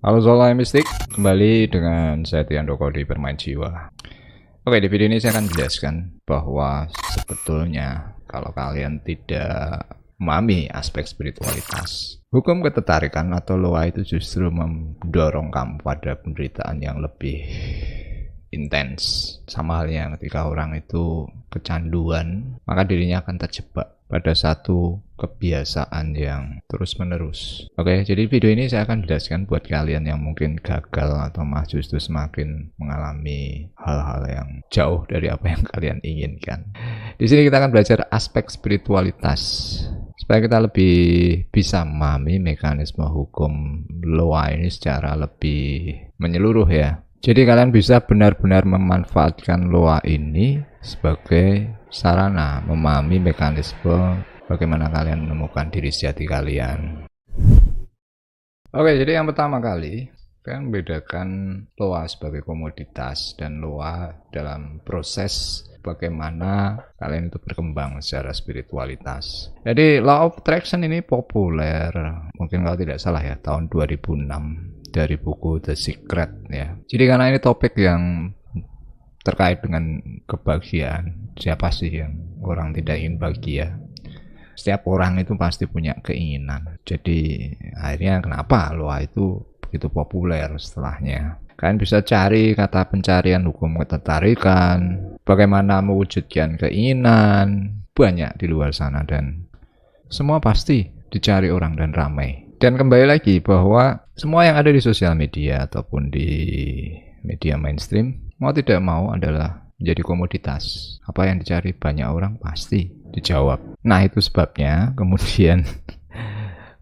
Halo Zola Mistik, kembali dengan saya Tian Doko di Bermain Jiwa. Oke, di video ini saya akan jelaskan bahwa sebetulnya kalau kalian tidak memahami aspek spiritualitas, hukum ketertarikan atau loa itu justru mendorong kamu pada penderitaan yang lebih intens. Sama halnya ketika orang itu kecanduan, maka dirinya akan terjebak pada satu kebiasaan yang terus menerus. Oke, jadi video ini saya akan jelaskan buat kalian yang mungkin gagal atau malah justru semakin mengalami hal-hal yang jauh dari apa yang kalian inginkan. Di sini kita akan belajar aspek spiritualitas supaya kita lebih bisa memahami mekanisme hukum loa ini secara lebih menyeluruh ya. Jadi kalian bisa benar-benar memanfaatkan loa ini sebagai sarana memahami mekanisme bagaimana kalian menemukan diri sejati kalian. Oke, jadi yang pertama kali kalian membedakan loa sebagai komoditas dan loa dalam proses bagaimana kalian itu berkembang secara spiritualitas. Jadi law of attraction ini populer, mungkin kalau tidak salah ya, tahun 2006 dari buku The Secret ya. Jadi karena ini topik yang terkait dengan kebahagiaan, siapa sih yang orang tidak ingin bahagia? Setiap orang itu pasti punya keinginan. Jadi akhirnya kenapa loa itu begitu populer setelahnya? Kalian bisa cari kata pencarian hukum ketertarikan, bagaimana mewujudkan keinginan, banyak di luar sana dan semua pasti dicari orang dan ramai. Dan kembali lagi bahwa semua yang ada di sosial media ataupun di media mainstream mau tidak mau adalah menjadi komoditas. Apa yang dicari banyak orang pasti dijawab. Nah itu sebabnya kemudian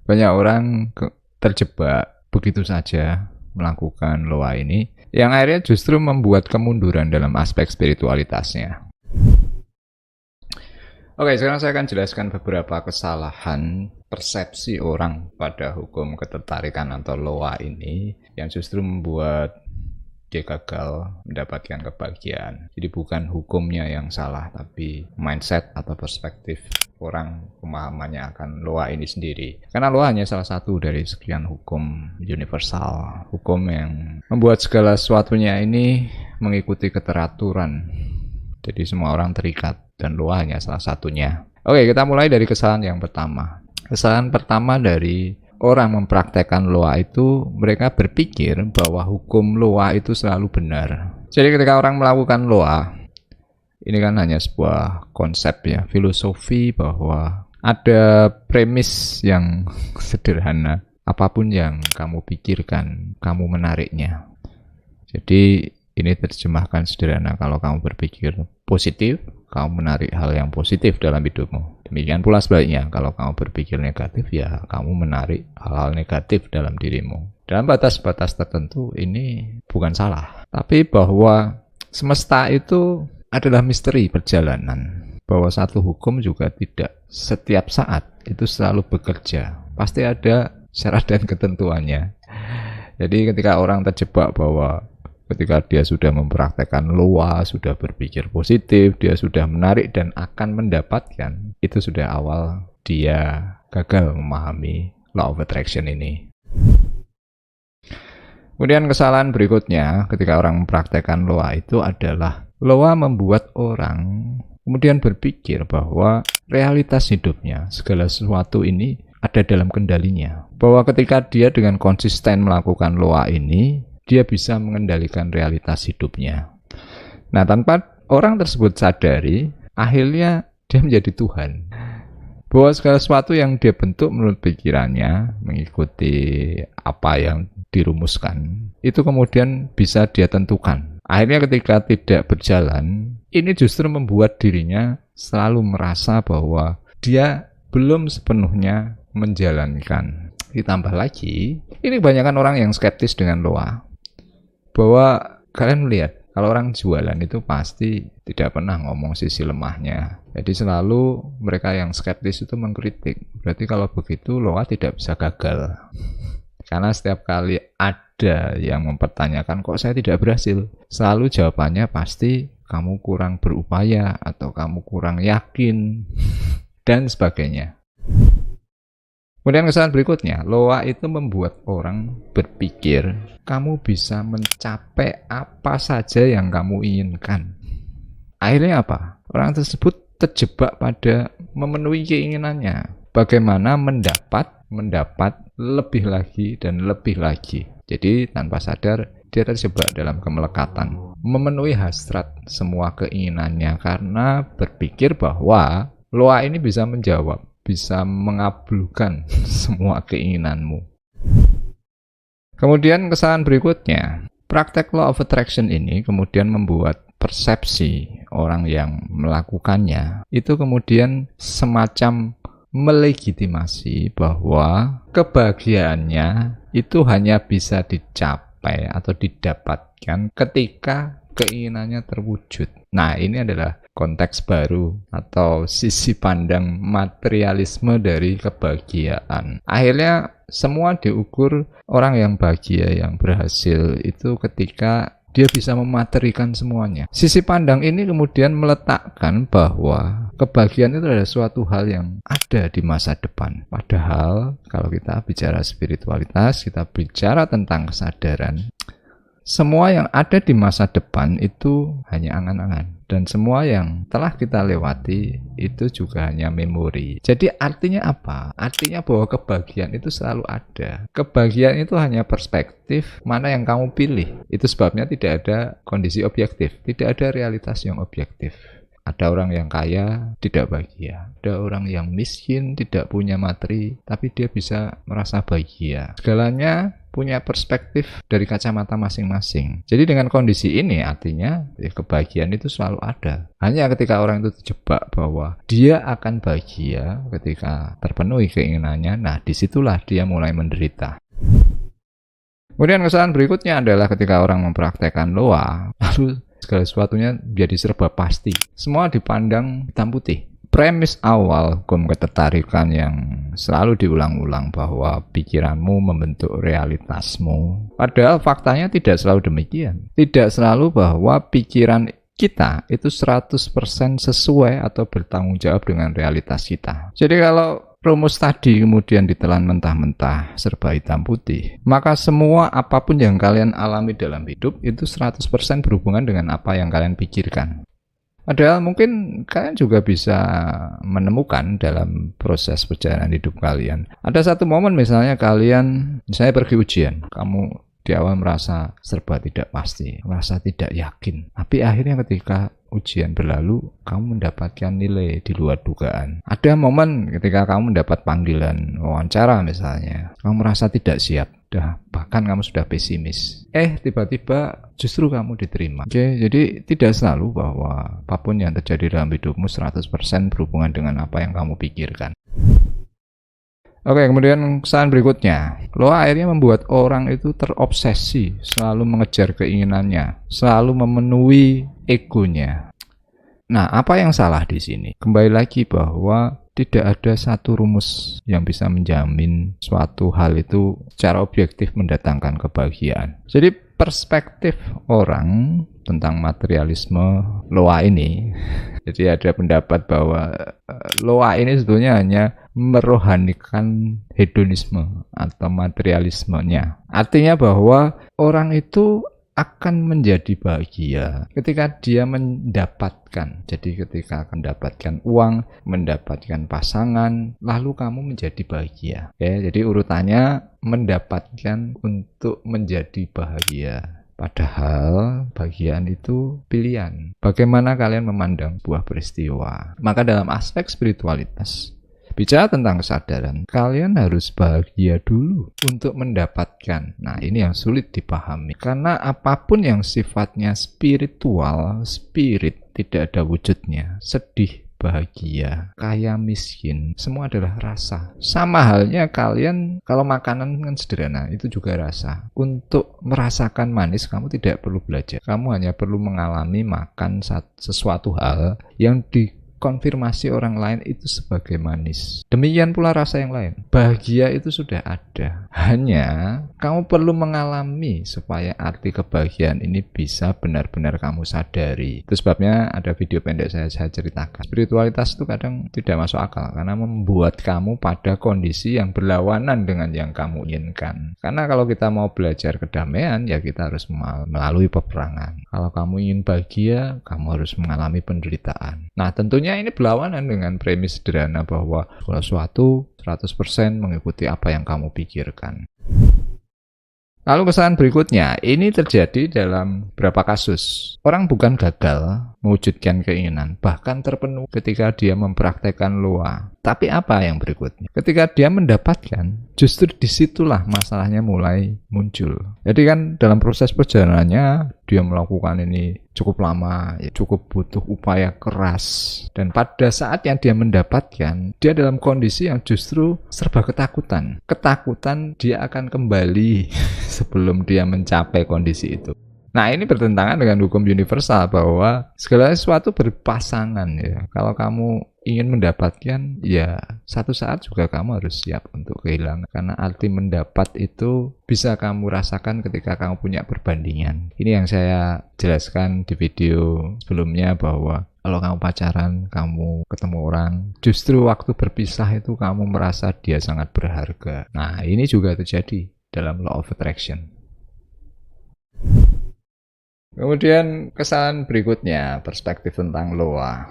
banyak orang terjebak begitu saja melakukan loa ini yang akhirnya justru membuat kemunduran dalam aspek spiritualitasnya. Oke, sekarang saya akan jelaskan beberapa kesalahan persepsi orang pada hukum ketertarikan atau loa ini yang justru membuat dia gagal mendapatkan kebahagiaan. Jadi bukan hukumnya yang salah, tapi mindset atau perspektif orang pemahamannya akan loa ini sendiri. Karena loa hanya salah satu dari sekian hukum universal, hukum yang membuat segala sesuatunya ini mengikuti keteraturan. Jadi semua orang terikat dan loa hanya salah satunya. Oke, kita mulai dari kesalahan yang pertama. Kesalahan pertama dari orang mempraktekkan loa itu, mereka berpikir bahwa hukum loa itu selalu benar. Jadi ketika orang melakukan loa, ini kan hanya sebuah konsep ya, filosofi bahwa ada premis yang sederhana. Apapun yang kamu pikirkan, kamu menariknya. Jadi ini terjemahkan sederhana, kalau kamu berpikir positif, kamu menarik hal yang positif dalam hidupmu. Demikian pula sebaliknya, kalau kamu berpikir negatif, ya kamu menarik hal-hal negatif dalam dirimu. Dalam batas-batas tertentu ini bukan salah. Tapi bahwa semesta itu adalah misteri perjalanan. Bahwa satu hukum juga tidak setiap saat itu selalu bekerja. Pasti ada syarat dan ketentuannya. Jadi ketika orang terjebak bahwa ketika dia sudah mempraktekkan loa, sudah berpikir positif, dia sudah menarik dan akan mendapatkan, itu sudah awal dia gagal memahami law of attraction ini. Kemudian kesalahan berikutnya ketika orang mempraktekkan loa itu adalah loa membuat orang kemudian berpikir bahwa realitas hidupnya, segala sesuatu ini ada dalam kendalinya. Bahwa ketika dia dengan konsisten melakukan loa ini, dia bisa mengendalikan realitas hidupnya. Nah, tanpa orang tersebut sadari, akhirnya dia menjadi Tuhan. Bahwa segala sesuatu yang dia bentuk menurut pikirannya, mengikuti apa yang dirumuskan, itu kemudian bisa dia tentukan. Akhirnya ketika tidak berjalan, ini justru membuat dirinya selalu merasa bahwa dia belum sepenuhnya menjalankan. Ditambah lagi, ini kebanyakan orang yang skeptis dengan loa. Bahwa kalian melihat kalau orang jualan itu pasti tidak pernah ngomong sisi lemahnya. Jadi selalu mereka yang skeptis itu mengkritik. Berarti kalau begitu loa tidak bisa gagal. Karena setiap kali ada yang mempertanyakan kok saya tidak berhasil, selalu jawabannya pasti kamu kurang berupaya atau kamu kurang yakin dan sebagainya. Kemudian kesalahan berikutnya, loa itu membuat orang berpikir kamu bisa mencapai apa saja yang kamu inginkan. Akhirnya apa? Orang tersebut terjebak pada memenuhi keinginannya. Bagaimana mendapat lebih lagi dan lebih lagi. Jadi tanpa sadar dia terjebak dalam kemelekatan. Memenuhi hasrat semua keinginannya karena berpikir bahwa loa ini bisa menjawab, bisa mengabulkan semua keinginanmu. Kemudian kesalahan berikutnya, praktek law of attraction ini kemudian membuat persepsi orang yang melakukannya itu kemudian semacam melegitimasi bahwa kebahagiaannya itu hanya bisa dicapai atau didapatkan ketika keinginannya terwujud. Nah, ini adalah konteks baru atau sisi pandang materialisme dari kebahagiaan. Akhirnya semua diukur orang yang bahagia, yang berhasil itu ketika dia bisa mematerikan semuanya. Sisi pandang ini kemudian meletakkan bahwa kebahagiaan itu adalah suatu hal yang ada di masa depan. Padahal kalau kita bicara spiritualitas, kita bicara tentang kesadaran, semua yang ada di masa depan itu hanya angan-angan. Dan semua yang telah kita lewati itu juga hanya memori. Jadi artinya apa? Artinya bahwa kebahagiaan itu selalu ada. Kebahagiaan itu hanya perspektif mana yang kamu pilih. Itu sebabnya tidak ada kondisi objektif. Tidak ada realitas yang objektif. Ada orang yang kaya tidak bahagia. Ada orang yang miskin tidak punya materi tapi dia bisa merasa bahagia. Segalanya punya perspektif dari kacamata masing-masing. Jadi dengan kondisi ini artinya kebahagiaan itu selalu ada. Hanya ketika orang itu terjebak bahwa dia akan bahagia ketika terpenuhi keinginannya, nah disitulah dia mulai menderita. Kemudian kesalahan berikutnya adalah ketika orang mempraktekkan loa, lalu segala sesuatunya jadi serba pasti. Semua dipandang hitam putih. Premis awal hukum ketertarikan yang selalu diulang-ulang bahwa pikiranmu membentuk realitasmu. Padahal faktanya tidak selalu demikian. Tidak selalu bahwa pikiran kita itu 100% sesuai atau bertanggung jawab dengan realitas kita. Jadi kalau rumus tadi kemudian ditelan mentah-mentah serba hitam putih, maka semua apapun yang kalian alami dalam hidup itu 100% berhubungan dengan apa yang kalian pikirkan. Padahal mungkin kalian juga bisa menemukan dalam proses perjalanan hidup kalian. Ada satu momen misalnya kalian, misalnya pergi ujian, kamu di awal merasa serba tidak pasti, merasa tidak yakin. Tapi akhirnya ketika ujian berlalu, kamu mendapatkan nilai di luar dugaan. Ada momen ketika kamu mendapat panggilan wawancara misalnya, kamu merasa tidak siap. Bahkan kamu sudah pesimis. Tiba-tiba justru kamu diterima. Oke, jadi tidak selalu bahwa apapun yang terjadi dalam hidupmu 100% berhubungan dengan apa yang kamu pikirkan. Oke, kemudian kesalahan berikutnya. Loa akhirnya membuat orang itu terobsesi, selalu mengejar keinginannya, selalu memenuhi egonya. Nah, apa yang salah di sini? Kembali lagi bahwa tidak ada satu rumus yang bisa menjamin suatu hal itu secara objektif mendatangkan kebahagiaan. Jadi perspektif orang tentang materialisme loa ini, jadi ada pendapat bahwa loa ini sebetulnya hanya merohanikan hedonisme atau materialismenya. Artinya bahwa orang itu akan menjadi bahagia ketika dia mendapatkan. Jadi ketika mendapatkan uang, mendapatkan pasangan, lalu kamu menjadi bahagia. Jadi urutannya mendapatkan untuk menjadi bahagia. Padahal bahagiaan itu pilihan. Bagaimana kalian memandang sebuah peristiwa? Maka dalam aspek spiritualitas, bicara tentang kesadaran, kalian harus bahagia dulu untuk mendapatkan. Nah, ini yang sulit dipahami. Karena apapun yang sifatnya spiritual, spirit, tidak ada wujudnya. Sedih, bahagia, kaya, miskin, semua adalah rasa. Sama halnya kalian, kalau makanan kan sederhana, itu juga rasa. Untuk merasakan manis, kamu tidak perlu belajar. Kamu hanya perlu mengalami makan sesuatu hal yang konfirmasi orang lain itu sebagai manis. Demikian pula rasa yang lain. Bahagia itu sudah ada. Hanya kamu perlu mengalami supaya arti kebahagiaan ini bisa benar-benar kamu sadari. Itu sebabnya ada video pendek saya ceritakan. Spiritualitas itu kadang tidak masuk akal karena membuat kamu pada kondisi yang berlawanan dengan yang kamu inginkan. Karena kalau kita mau belajar kedamaian, ya kita harus melalui peperangan. Kalau kamu ingin bahagia, kamu harus mengalami penderitaan. Nah, tentunya ini berlawanan dengan premis sederhana bahwa segala sesuatu 100% mengikuti apa yang kamu pikirkan. Lalu kesalahan berikutnya, ini terjadi dalam beberapa kasus. Orang bukan gagal mewujudkan keinginan, bahkan terpenuhi ketika dia mempraktekkan loa. Tapi apa yang berikutnya? Ketika dia mendapatkan, justru disitulah masalahnya mulai muncul. Jadi kan dalam proses perjalanannya, dia melakukan ini cukup lama, ya cukup butuh upaya keras. Dan pada saat yang dia mendapatkan, dia dalam kondisi yang justru serba ketakutan. Ketakutan dia akan kembali sebelum dia mencapai kondisi itu. Nah, ini bertentangan dengan hukum universal bahwa segala sesuatu berpasangan ya. Kalau kamu ingin mendapatkan, ya satu saat juga kamu harus siap untuk kehilangan. Karena arti mendapat itu bisa kamu rasakan ketika kamu punya perbandingan. Ini yang saya jelaskan di video sebelumnya bahwa kalau kamu pacaran, kamu ketemu orang, justru waktu berpisah itu kamu merasa dia sangat berharga. Nah, ini juga terjadi dalam law of attraction. Kemudian kesalahan berikutnya, perspektif tentang loa.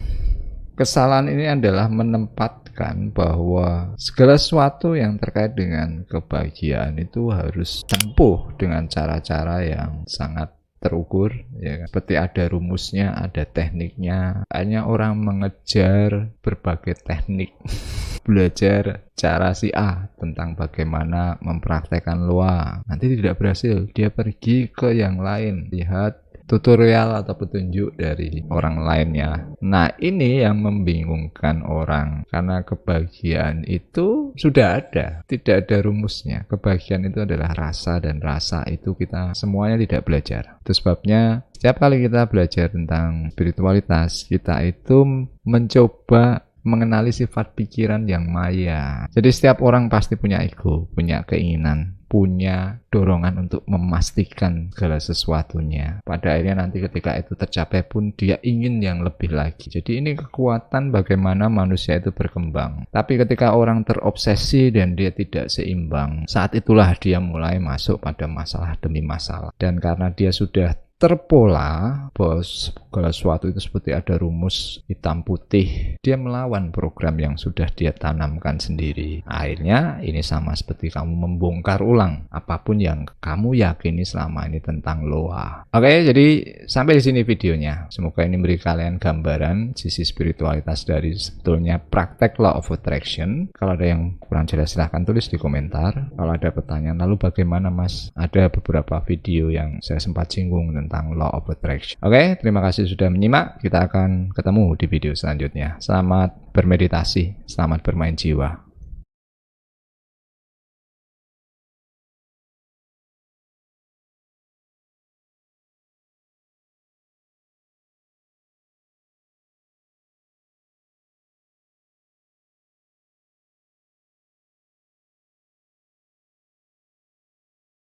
Kesalahan ini adalah menempatkan bahwa segala sesuatu yang terkait dengan kebahagiaan itu harus tempuh dengan cara-cara yang sangat terukur, ya. Seperti ada rumusnya, ada tekniknya. Hanya orang mengejar berbagai teknik, belajar cara si A tentang bagaimana mempraktekkan loa. Nanti tidak berhasil, dia pergi ke yang lain, lihat tutorial atau petunjuk dari orang lainnya. Nah, ini yang membingungkan orang karena kebahagiaan itu sudah ada, tidak ada rumusnya. Kebahagiaan itu adalah rasa, dan rasa itu kita semuanya tidak belajar. Itu sebabnya setiap kali kita belajar tentang spiritualitas, kita itu mencoba mengenali sifat pikiran yang maya. Jadi setiap orang pasti punya ego, punya keinginan, punya dorongan untuk memastikan segala sesuatunya. Pada akhirnya nanti ketika itu tercapai pun dia ingin yang lebih lagi. Jadi ini kekuatan bagaimana manusia itu berkembang. Tapi ketika orang terobsesi dan dia tidak seimbang, saat itulah dia mulai masuk pada masalah demi masalah. Dan karena dia sudah terpola bahwa segala sesuatu itu seperti ada rumus hitam putih, dia melawan program yang sudah dia tanamkan sendiri. Akhirnya ini sama seperti kamu membongkar ulang apapun yang kamu yakini selama ini tentang loa. Oke, jadi sampai di sini videonya. Semoga ini memberi kalian gambaran sisi spiritualitas dari sebetulnya praktek law of attraction. Kalau ada yang kurang jelas silahkan tulis di komentar. Kalau ada pertanyaan, lalu bagaimana Mas? Ada beberapa video yang saya sempat singgung tentang law of attraction. Oke, terima kasih sudah menyimak. Kita akan ketemu di video selanjutnya. Selamat bermeditasi, selamat bermain jiwa.